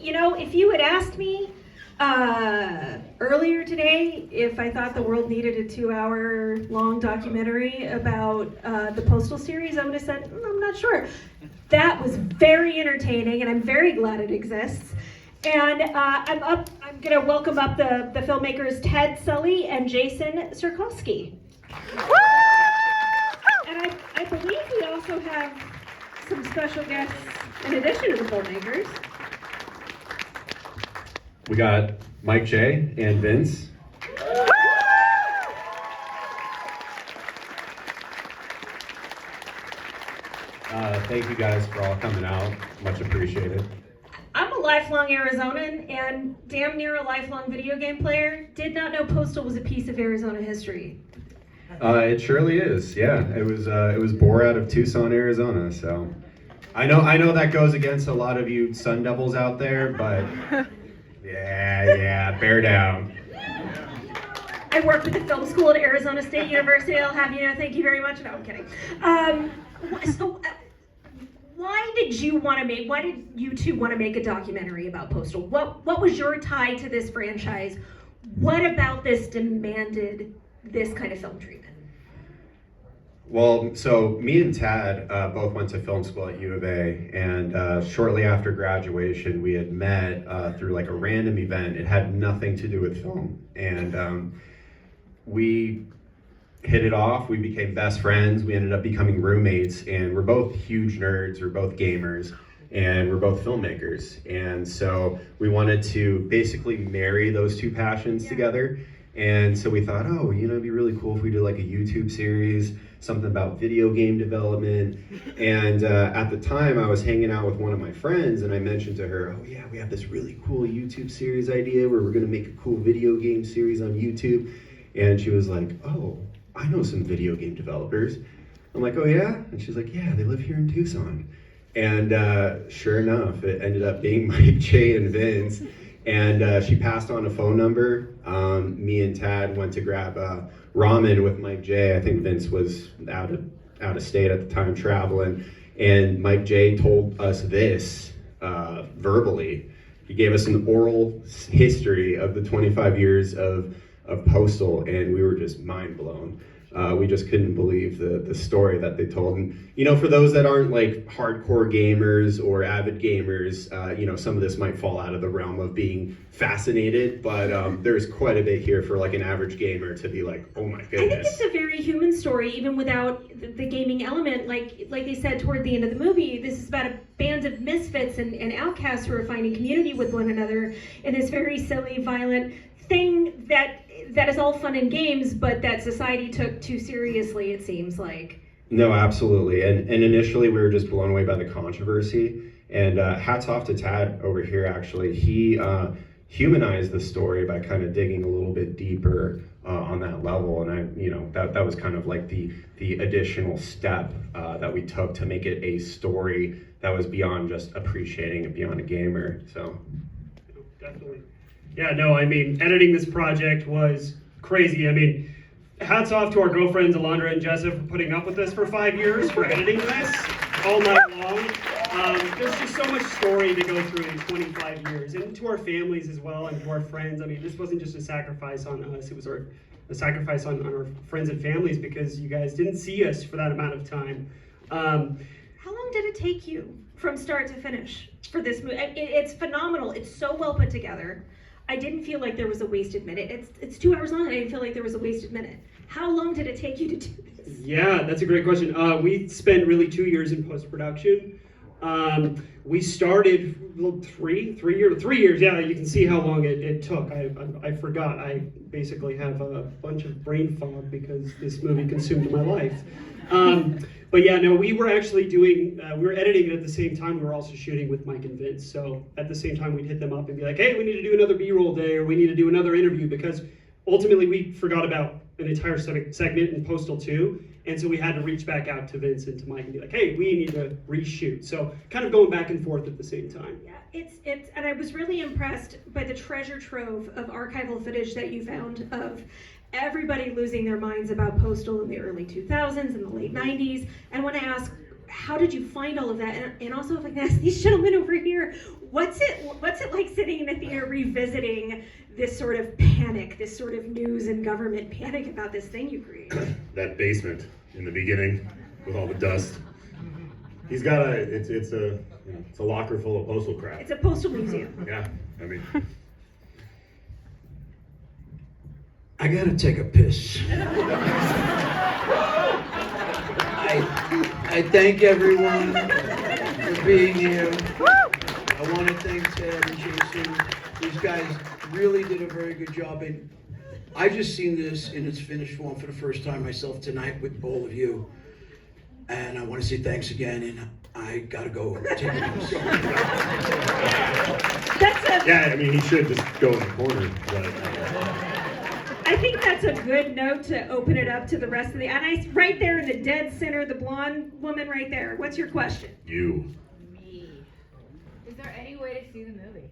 You know, if you had asked me earlier today if I thought the world needed a 2-hour long documentary about the Postal series, I would have said, I'm not sure. That was very entertaining, and I'm very glad it exists. And I'm going to welcome up the filmmakers Ted Sully and Jason Sirkowski. And I believe we also have some special guests in addition to the filmmakers. We got Mike J and Vince. Thank you guys for all coming out. Much appreciated. I'm a lifelong Arizonan and damn near a lifelong video game player. Did not know Postal was a piece of Arizona history. It surely is. Yeah, it was born out of Tucson, Arizona. So I know that goes against a lot of you Sun Devils out there, but yeah, bear down. I worked with the film school at Arizona State University. I'll have you know. Thank you very much. No, I'm kidding. Why did you two want to make a documentary about Postal? What was your tie to this franchise? What about this demanded this kind of film treatment? Well, so me and Tad both went to film school at U of A, and shortly after graduation, we had met through like a random event. It had nothing to do with film, and we hit it off. We became best friends. We ended up becoming roommates, and we're both huge nerds. We're both gamers, and we're both filmmakers. And so we wanted to basically marry those two passions together. And so we thought, oh, you know, it'd be really cool if we did like a YouTube series, something about video game development. And at the time, I was hanging out with one of my friends, and I mentioned to her, oh yeah, we have this really cool YouTube series idea where we're gonna make a cool video game series on YouTube. And she was like, oh, I know some video game developers. I'm like, oh yeah? And she's like, yeah, they live here in Tucson. And sure enough, it ended up being Mike J and Vince. And she passed on a phone number. Me and Tad went to grab ramen with Mike J. I think Vince was out of state at the time, traveling. And Mike J told us this verbally. He gave us an oral history of the 25 years of Postal, and we were just mind blown. We just couldn't believe the story that they told. And, you know, for those that aren't like hardcore gamers or avid gamers, you know, some of this might fall out of the realm of being fascinated, but there's quite a bit here for like an average gamer to be like, oh my goodness. I think it's a very human story, even without the gaming element. Like they said toward the end of the movie, this is about a band of misfits and outcasts who are finding community with one another in this very silly, violent thing that is all fun and games, but that society took too seriously, it seems like. No, absolutely. And initially we were just blown away by the controversy. And hats off to Tad over here, actually. He humanized the story by kind of digging a little bit deeper on that level. And that was kind of like the additional step that we took to make it a story that was beyond just appreciating it beyond a gamer. So definitely. Yeah, no, I mean, editing this project was crazy. I mean, hats off to our girlfriends, Alondra and Jessa, for putting up with us for 5 years, for editing this all night long. There's just so much story to go through in 25 years, and to our families as well, and to our friends. I mean, this wasn't just a sacrifice on us, it was a sacrifice on our friends and families, because you guys didn't see us for that amount of time. How long did it take you from start to finish for this movie? It's phenomenal. It's so well put together. I didn't feel like there was a wasted minute. It's 2 hours long, and I didn't feel like there was a wasted minute. How long did it take you to do this? Yeah, that's a great question. We spent really 2 years in post-production. We started 3 years. Yeah, you can see how long it took. I forgot. I basically have a bunch of brain fog because this movie consumed my life. But yeah, no, we were actually we were editing it at the same time. We were also shooting with Mike and Vince. So at the same time, we'd hit them up and be like, hey, we need to do another B-roll day, or we need to do another interview, because ultimately we forgot about an entire segment in Postal 2. And so we had to reach back out to Vince and to Mike and be like, hey, we need to reshoot. So kind of going back and forth at the same time. Yeah, and I was really impressed by the treasure trove of archival footage that you found of everybody losing their minds about Postal in the early 2000s and the late 90s. And when I asked, how did you find all of that? And also, if I can ask these gentlemen over here, what's it like sitting in a theater revisiting this sort of panic, this sort of news and government panic about this thing you created? That basement in the beginning with all the dust. He's got it's a locker full of postal crap. It's a postal museum. Yeah, I mean. I gotta take a piss. I thank everyone for being here. I want to thank Ted and Jason. These guys really did a very good job. And I just seen this in its finished form for the first time myself tonight with all of you. And I want to say thanks again. And I gotta go take a piss. Yeah, I mean, he should just go in the corner, but. I think that's a good note to open it up to the rest of the, and right there in the dead center, the blonde woman right there. What's your question? You. Me. Is there any way to see the movie?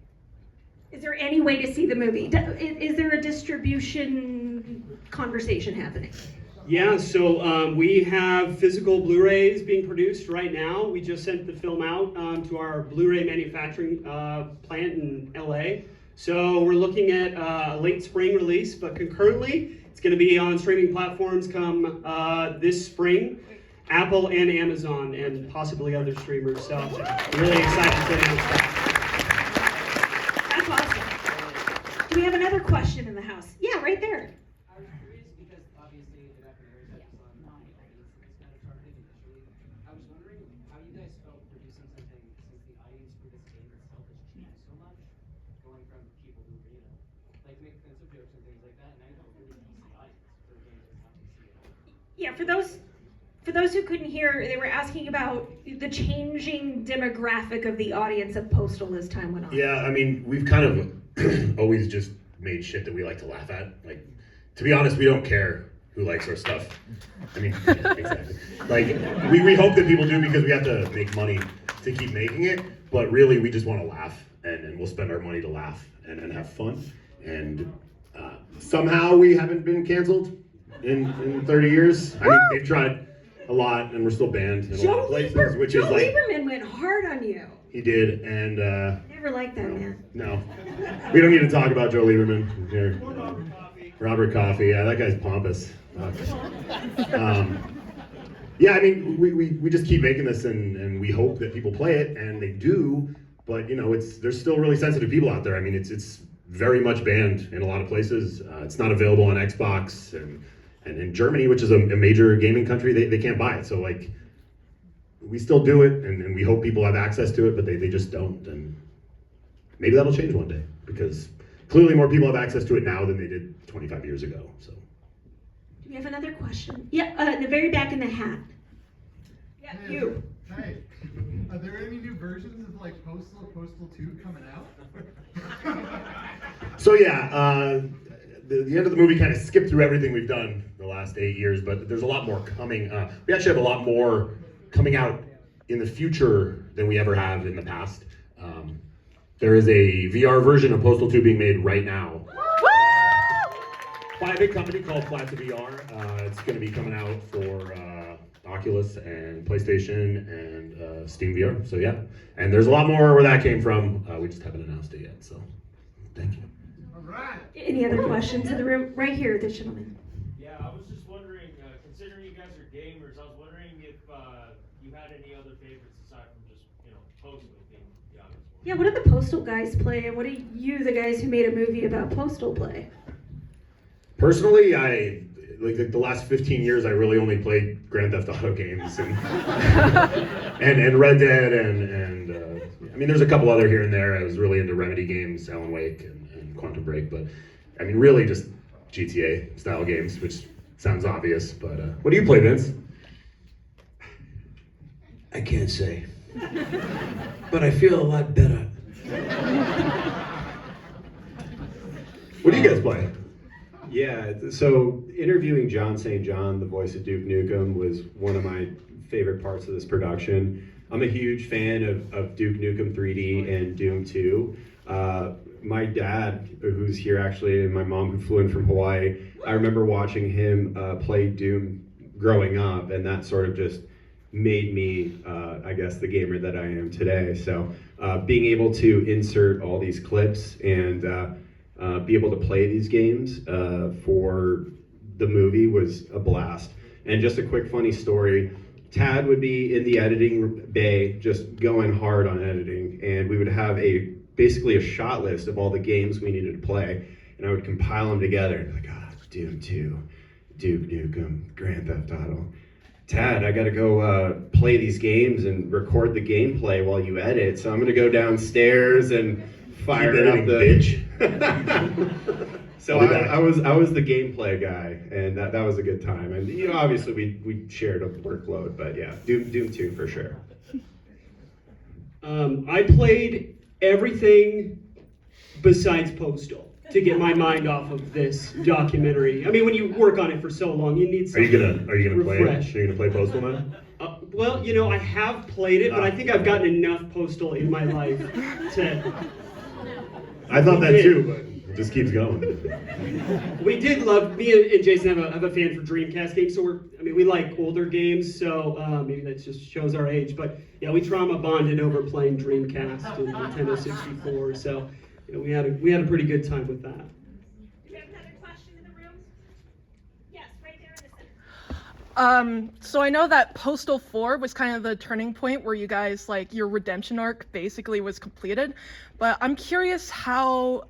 Is there any way to see the movie? Is there a distribution conversation happening? Yeah, so we have physical Blu-rays being produced right now. We just sent the film out to our Blu-ray manufacturing plant in LA. So we're looking at a late spring release, but concurrently, it's going to be on streaming platforms come this spring, Apple and Amazon, and possibly other streamers. So really excited to announce that. That's awesome. Do we have another question in the house? Yeah, right there. I was curious because obviously it happened very fast on audience is kind of targeted initially. I was wondering how you guys felt producing something since the audience for this game itself has changed so much, going from people who, like make offensive jokes and things like that, and I have a really decent audience for a game that's not PC at all. Yeah, for those who couldn't hear, they were asking about the changing demographic of the audience of Postal as time went on. Yeah, I mean, we've kind of always just made shit that we like to laugh at. Like, to be honest, we don't care who likes our stuff. I mean, exactly. Like, we hope that people do because we have to make money to keep making it, but really we just want to laugh, and we'll spend our money to laugh and have fun. And somehow we haven't been canceled in 30 years. I mean, they've tried a lot, and we're still banned in a lot of places, which is like... Joe Lieberman went hard on you. He did, and... Never liked that man. No. We don't need to talk about Joe Lieberman here. Robert Coffey, yeah, that guy's pompous. Yeah, I mean, we just keep making this, and we hope that people play it, and they do, but, there's still really sensitive people out there. I mean, it's very much banned in a lot of places. It's not available on Xbox, and in Germany, which is a major gaming country, they can't buy it. So, like, we still do it, and we hope people have access to it, but they just don't. And maybe that'll change one day, because clearly more people have access to it now than they did 25 years ago. So. Do we have another question? Yeah, in the very back in the hat. Yeah, Hey, you. Hey, are there any new versions of like Postal 2 coming out? So yeah, the end of the movie kind of skipped through everything we've done the last 8 years, but there's a lot more coming. We actually have a lot more coming out in the future than we ever have in the past. There is a VR version of Postal 2 being made right now by a big company called Flat to VR. It's going to be coming out for Oculus and PlayStation and Steam VR. So yeah, and there's a lot more where that came from. We just haven't announced it yet. So thank you. All right. Any other questions in the room? Right here, this gentleman. Yeah, I was just wondering, considering you guys are gamers, I was wondering if you had any other favorites aside from just, Postal being the obvious one. Yeah, what do the Postal guys play, and what do you, the guys who made a movie about Postal, play? Personally, I like the last 15 years, I really only played Grand Theft Auto games and and Red Dead and I mean, there's a couple other here and there. I was really into Remedy games, Alan Wake and Quantum Break, but I mean, really just GTA style games, which sounds obvious. But what do you play, Vince? I can't say. But I feel a lot better. What do you guys play? Yeah, so interviewing John St. John, the voice of Duke Nukem, was one of my favorite parts of this production. I'm a huge fan of Duke Nukem 3D and Doom 2. My dad, who's here actually, and my mom who flew in from Hawaii, I remember watching him play Doom growing up, and that sort of just made me, I guess, the gamer that I am today. So being able to insert all these clips and be able to play these games for the movie was a blast. And just a quick funny story, Tad would be in the editing bay just going hard on editing, and we would have basically a shot list of all the games we needed to play, and I would compile them together and be like, Doom 2, Duke Nukem, Grand Theft Auto. Tad, I gotta go play these games and record the gameplay while you edit, so I'm gonna go downstairs and fire up the bitch. So I was the gameplay guy, and that was a good time. And obviously we shared a workload, but yeah, Doom 2 for sure. I played everything besides Postal to get my mind off of this documentary. I mean, when you work on it for so long, you need Are you something gonna play it? refresh. Are you gonna play Postal now? Well, I have played it, but I think I've gotten enough Postal in my life to. I thought that too, but it just keeps going. We did love, me and Jason have a fan for Dreamcast games, so we like older games, so maybe that just shows our age, but yeah, we trauma bonded over playing Dreamcast and Nintendo 64, so we had a pretty good time with that. Do we have another question in the room? Yes, right there in the center. So I know that Postal 4 was kind of the turning point where you guys, like, your redemption arc basically was completed. But I'm curious how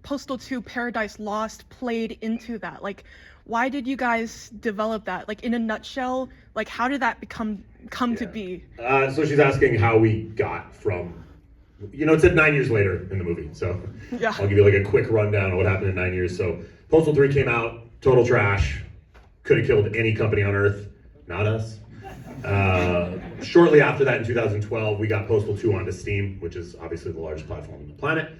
Postal 2 Paradise Lost played into that. Like, why did you guys develop that? Like, in a nutshell, like, how did that come to be? So she's asking how we got from, it said 9 years later in the movie, so Yeah. I'll give you like a quick rundown of what happened in 9 years. So Postal 3 came out, total trash, could have killed any company on earth, not us. Shortly after that, in 2012, we got Postal 2 onto Steam, which is obviously the largest platform on the planet.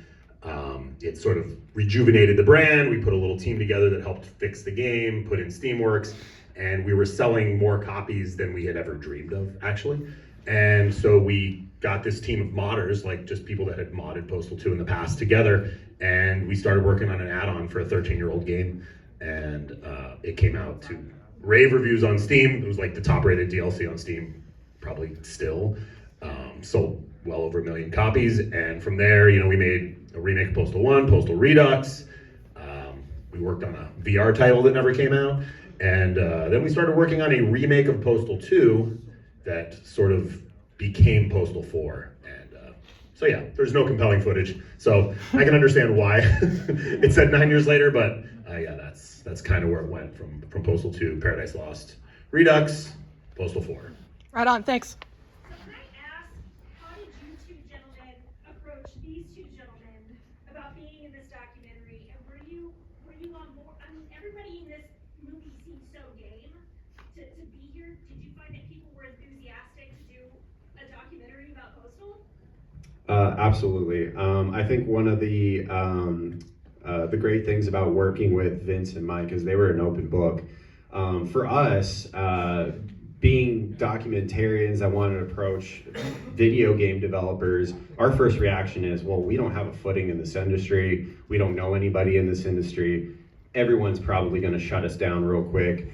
It sort of rejuvenated the brand. We put a little team together that helped fix the game, put in Steamworks, and we were selling more copies than we had ever dreamed of, actually. And so we got this team of modders, like just people that had modded Postal 2 in the past together, and we started working on an add-on for a 13-year-old game, and it came out to rave reviews on Steam. It was like the top-rated DLC on Steam, probably still. Sold well over 1 million copies, and from there, we made a remake of Postal 1, Postal Redux. We worked on a VR title that never came out, and then we started working on a remake of Postal 2 that sort of became Postal 4. And so yeah, there's no compelling footage, so I can understand why it said 9 years later, but yeah, that's kind of where it went from Postal 2, Paradise Lost, Redux, Postal 4. Right on, thanks. So can I ask, how did you two gentlemen approach these two gentlemen about being in this documentary? And were you on board? I mean, everybody in this movie seems so game to be here. Did you find that people were enthusiastic to do a documentary about Postal? Absolutely. I think one of the great things about working with Vince and Mike is they were an open book. For us, being documentarians that want to approach video game developers, our first reaction is, well, we don't have a footing in this industry. We don't know anybody in this industry. Everyone's probably going to shut us down real quick.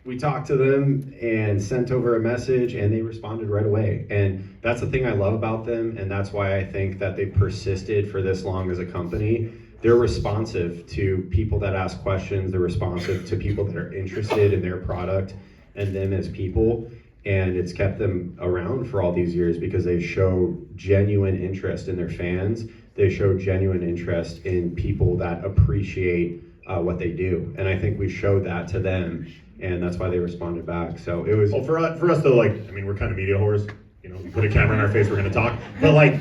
We talked to them and sent over a message, and they responded right away. And that's the thing I love about them, and that's why I think that they persisted for this long as a company. They're responsive to people that ask questions. They're responsive to people that are interested in their product and them as people. And it's kept them around for all these years because they show genuine interest in their fans. They show genuine interest in people that appreciate what they do. And I think we showed that to them, and that's why they responded back. So it was... Well, for us though, we're kind of media whores. You put a camera in our face, we're gonna talk. But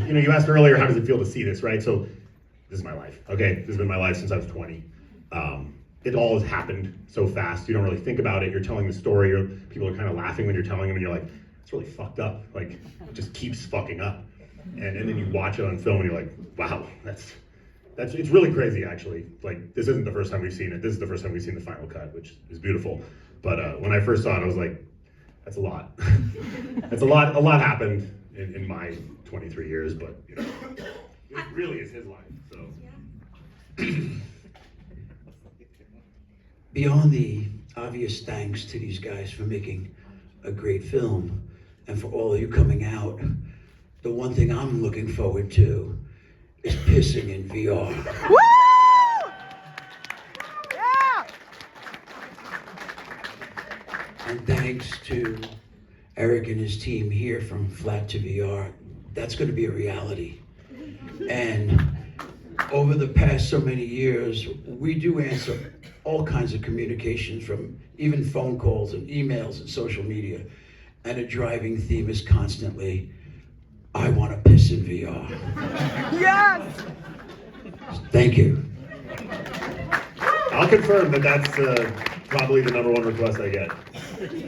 you asked earlier, how does it feel to see this, right? So this is my life, okay? This has been my life since I was 20. It all has happened so fast. You don't really think about it. You're telling the story. People are kind of laughing when you're telling them, and you're like, it's really fucked up. It just keeps fucking up. And then you watch it on film, and you're like, wow, it's really crazy, actually. This isn't the first time we've seen it. This is the first time we've seen the final cut, which is beautiful. But when I first saw it, I was like, that's a lot. That's a lot. A lot happened in my 23 years, but it really is his life. So. Beyond the obvious thanks to these guys for making a great film and for all of you coming out, the one thing I'm looking forward to is pissing in VR. Woo! Yeah! And thanks to Eric and his team here from Flat to VR, that's going to be a reality. And over the past so many years, we do answer all kinds of communications, from even phone calls and emails and social media. And a driving theme is constantly, I want to piss in VR. Yes! Thank you. I'll confirm that that's probably the #1 request I get.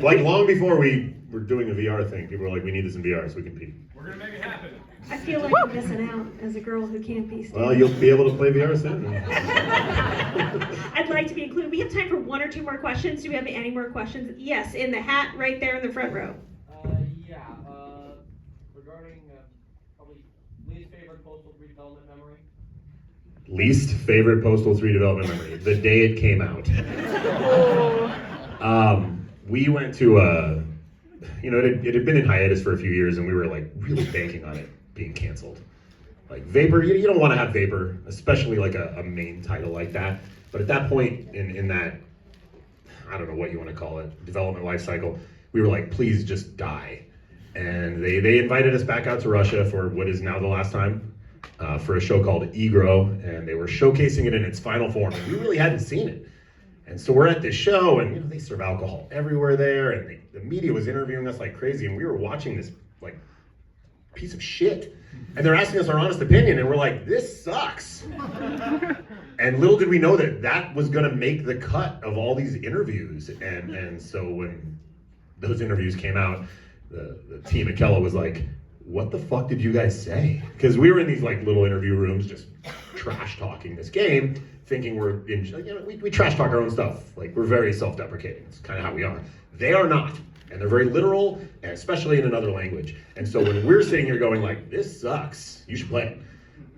Like long before we were doing the VR thing, people were like, we need this in VR so we can pee. We're gonna make it happen. I feel like I'm missing out as a girl who can't be Well, you'll be able to play VR soon. I'd like to be included. We have time for 1 or 2 more questions. Do we have any more questions? Yes, in the hat right there in the front row. Yeah, regarding probably least favorite Postal 3 development memory. Least favorite Postal 3 development memory, the day it came out. We went to it had been in hiatus for a few years, and we were like really banking on it being canceled. Like Vapor, you don't want to have Vapor, especially like a main title like that. But at that point in that, I don't know what you want to call it, development life cycle, we were like, please just die. And they invited us back out to Russia for what is now the last time, for a show called Egro, and they were showcasing it in its final form, and we really hadn't seen it. And so we're at this show, and they serve alcohol everywhere there, and the media was interviewing us like crazy, and we were watching this like piece of shit. And they're asking us our honest opinion, and we're like, this sucks. And little did we know that was gonna make the cut of all these interviews. And so when those interviews came out, the team at Kella was like, what the fuck did you guys say? Because we were in these like little interview rooms just trash talking this game, thinking we trash talk our own stuff. Like, we're very self-deprecating. It's kind of how we are. They are not. And they're very literal, and especially in another language. And so when we're sitting here going like, this sucks, you should play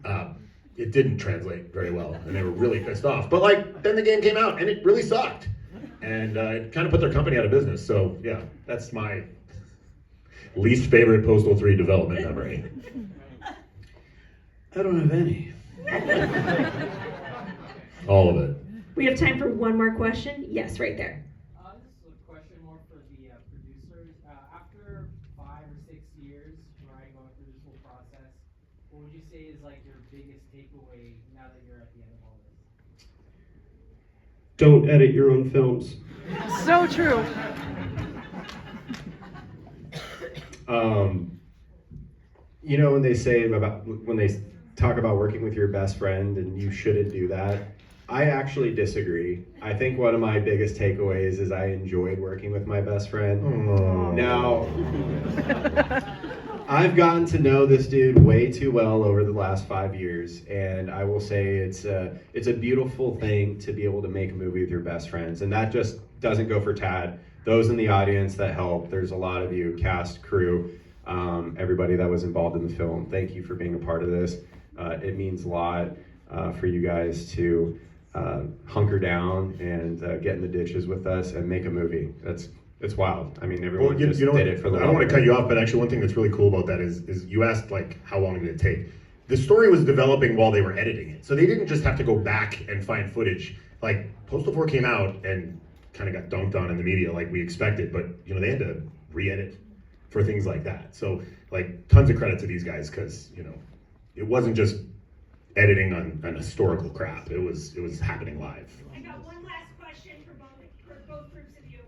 it. It didn't translate very well, and they were really pissed off. But like, then the game came out, and it really sucked. And it kind of put their company out of business. So yeah, that's my least favorite Postal 3 development memory. I don't have any. All of it. We have time for 1 more question. Yes, right there. This is a question more for the producers. After 5 or 6 years, right, going through this whole process, what would you say is like your biggest takeaway now that you're at the end of all this? Don't edit your own films. So true. When they talk about working with your best friend and you shouldn't do that, I actually disagree. I think one of my biggest takeaways is I enjoyed working with my best friend. Now, I've gotten to know this dude way too well over the last 5 years, and I will say it's a beautiful thing to be able to make a movie with your best friends, and that just doesn't go for Tad. Those in the audience that helped, there's a lot of you, cast, crew, everybody that was involved in the film. Thank you for being a part of this. It means a lot for you guys to hunker down and get in the ditches with us and make a movie. It's wild. I mean, everyone did it for the I don't want to cut you off, but actually one thing that's really cool about that is you asked like how long did it take? The story was developing while they were editing it. So they didn't just have to go back and find footage. Like Postal 4 came out and kind of got dunked on in the media like we expected, but they had to re-edit for things like that. So like tons of credit to these guys, because it wasn't just editing on historical crap. It was happening live. I got one last question for both groups of you.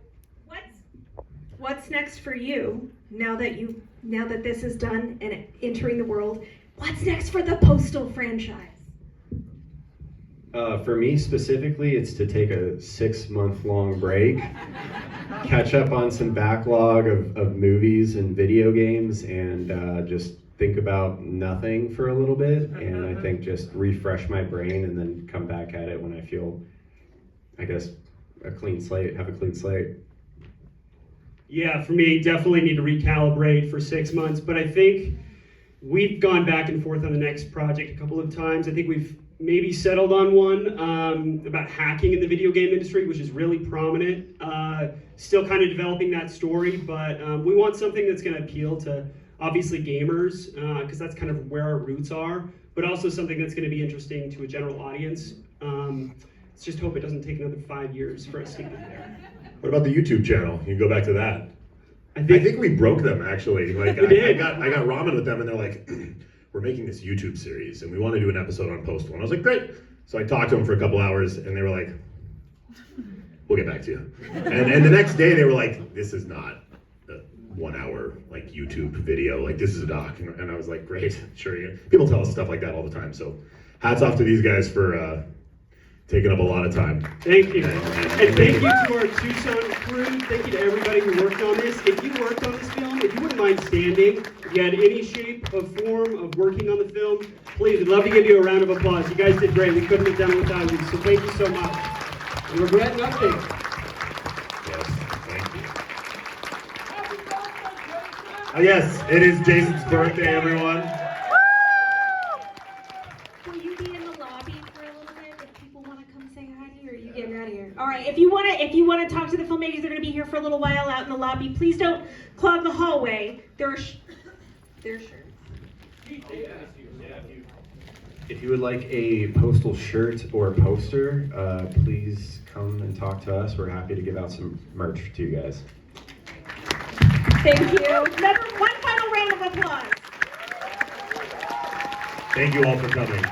What's next for you now that this is done and entering the world? What's next for the Postal franchise? For me specifically, it's to take a 6-month-long break, catch up on some backlog of movies and video games, and just think about nothing for a little bit. And I think just refresh my brain and then come back at it when I feel, I guess, have a clean slate. Yeah, for me, definitely need to recalibrate for 6 months, but I think we've gone back and forth on the next project a couple of times. I think we've maybe settled on one about hacking in the video game industry, which is really prominent. Still kind of developing that story, but we want something that's going to appeal to obviously gamers, because that's kind of where our roots are, but also something that's going to be interesting to a general audience. Let's just hope it doesn't take another 5 years for us to get there. What about the YouTube channel? You can go back to that. I I think, think we broke them actually. Like We did. I got ramen with them, and they're like, "We're making this YouTube series, and we want to do an episode on Postal." And I was like, "Great!" So I talked to them for a couple hours, and they were like, "We'll get back to you." And the next day, they were like, "This is not a 1 hour like YouTube video. Like this is a doc." And I was like, "Great, sure." Yeah. People tell us stuff like that all the time. So hats off to these guys for taking up a lot of time. thank you. And thank you to our Tucson crew. Thank you to everybody who worked on this. If you worked on this film, if you wouldn't mind standing, if you had any shape of form of working on the film, please, we'd love to give you a round of applause. You guys did great. We couldn't have done it without you. So thank you so much. And regret nothing. Yes, thank you. Yes, it is Jason's birthday, everyone. Will you be in the lobby for a little bit if people want to come say hi to you, or are you getting out of here? All right, if you want to talk to the filmmakers, they're going to be here for a little while out in the lobby. Please don't clog the hallway. There are shirts. If you would like a Postal shirt or poster, please come and talk to us. We're happy to give out some merch to you guys. Thank you. One final round of applause. Thank you all for coming.